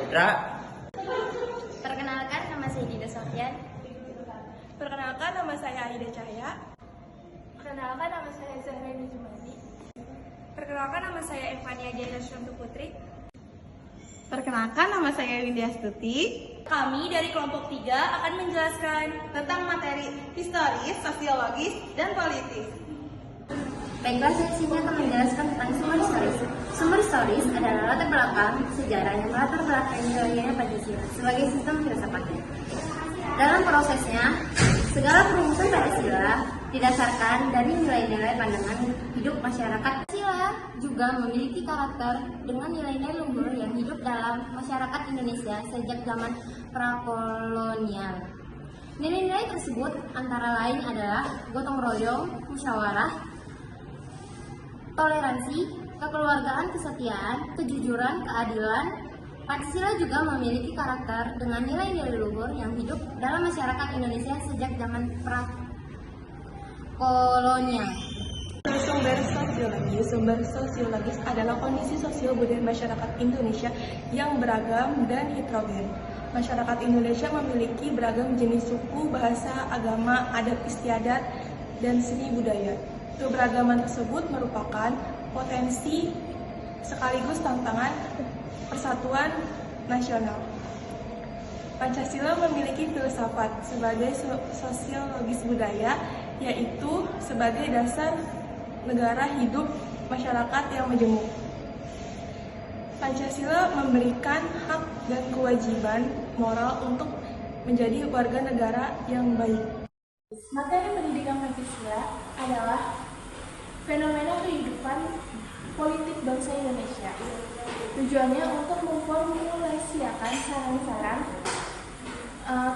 Putra. Perkenalkan, nama saya Dida Sofyan. Perkenalkan, nama saya Aida Cahya. Perkenalkan, nama saya Zahrani Jumadi. Perkenalkan, nama saya Evania Jaina Syantu Putri. Perkenalkan, nama saya Windy Astuti. Kami dari kelompok 3 akan menjelaskan Tentang materi historis, sosiologis, dan politis. Baiklah, saya sini akan menjelaskan tentang sumber historis. Sumber historis adalah latar belakang sejarah yang melatar belakangi nilai-nilai Pancasila sebagai sistem filsafatnya. Dalam prosesnya, segala perumusan Pancasila didasarkan dari nilai-nilai pandangan hidup masyarakat. Pancasila juga memiliki karakter dengan nilai-nilai luhur yang hidup dalam masyarakat Indonesia sejak zaman prakolonial. Nilai-nilai tersebut antara lain adalah gotong royong, musyawarah, toleransi, kekeluargaan, kesetiaan, kejujuran, keadilan. Pancasila juga memiliki karakter dengan nilai-nilai luhur yang hidup dalam masyarakat Indonesia sejak zaman prakolonial. Sumber sosiologis adalah kondisi sosial budaya masyarakat Indonesia yang beragam dan heterogen. Masyarakat Indonesia memiliki beragam jenis suku, bahasa, agama, adat istiadat, dan seni budaya. Keberagaman tersebut merupakan potensi sekaligus tantangan persatuan nasional. Pancasila memiliki filsafat sebagai sosiologis budaya, yaitu sebagai dasar negara hidup masyarakat yang majemuk. Pancasila memberikan hak dan kewajiban moral untuk menjadi warga negara yang baik. Materi pendidikan Pancasila adalah fenomena kehidupan politik bangsa Indonesia. Tujuannya untuk memformulasikan saran-saran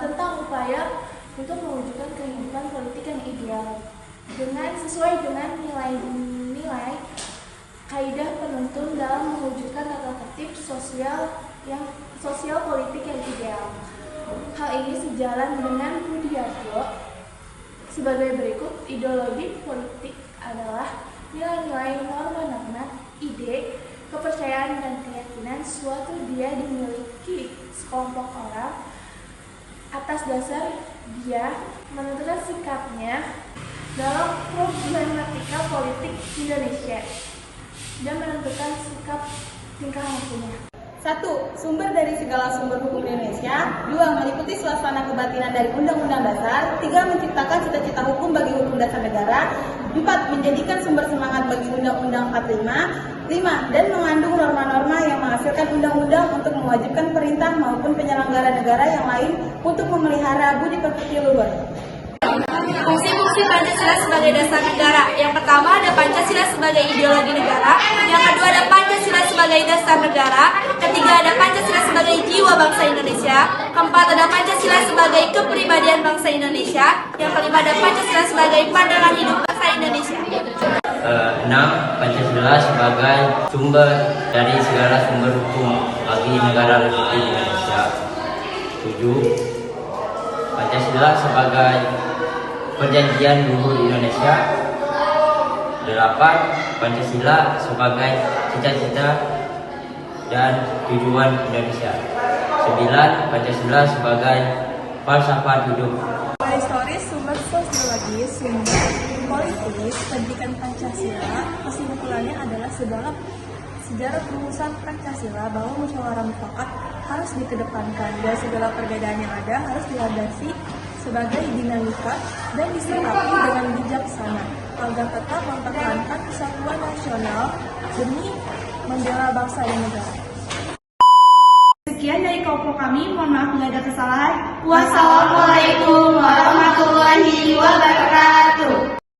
tentang upaya untuk mewujudkan kehidupan politik yang ideal sesuai dengan nilai-nilai kaidah penuntun dalam mewujudkan tata tertib sosial politik yang ideal. Hal ini sejalan dengan Budiarto sebagai berikut. Ideologi politik adalah nilai-nilai, norma-norma, ide, kepercayaan, dan keyakinan suatu dia dimiliki sekelompok orang atas dasar dia menentukan sikapnya dalam problematika politik Indonesia dan menentukan sikap tingkah lakunya. 1. Sumber dari segala sumber hukum Indonesia. 2. Meliputi suasana kebatinan dari Undang-Undang Dasar. 3. Menciptakan cita-cita hukum bagi hukum dasar negara. 4. Menjadikan sumber semangat bagi Undang-Undang 45. 5. Dan mengandung norma-norma yang menghasilkan undang-undang untuk mewajibkan perintah maupun penyelenggara negara yang lain untuk memelihara budi pekerti luhur. Fungsi-fungsi Pancasila sebagai dasar negara. Yang pertama ada Pancasila sebagai ideologi negara. Yang kedua ada Pancasila sebagai dasar negara. Ketiga ada Pancasila sebagai jiwa bangsa Indonesia. Keempat ada Pancasila sebagai kepribadian bangsa Indonesia. Yang kelima ada Pancasila sebagai pandangan hidup bangsa Indonesia. 6. Pancasila sebagai sumber dari segala sumber hukum bagi negara Republik Indonesia. 7. Pancasila sebagai perjanjian luhur Indonesia. 8. Pancasila sebagai cita-cita dan tujuan Indonesia. 9. Pancasila sebagai falsafah hidup. Historis, sumber sosiologis, sumber politis, pendidikan Pancasila, kesimpulannya adalah sejarah perumusan Pancasila bahwa musyawarah mufakat harus dikedepankan dan segala perbedaan yang ada harus dilandasi sebagai dinamika dan disikapi dengan bijaksana agar tetap mempertahankan kesatuan nasional demi membela bangsa dan negara. Sekian dari kelompok kami, mohon maaf bila ada kesalahan. Wassalamualaikum warahmatullahi wabarakatuh.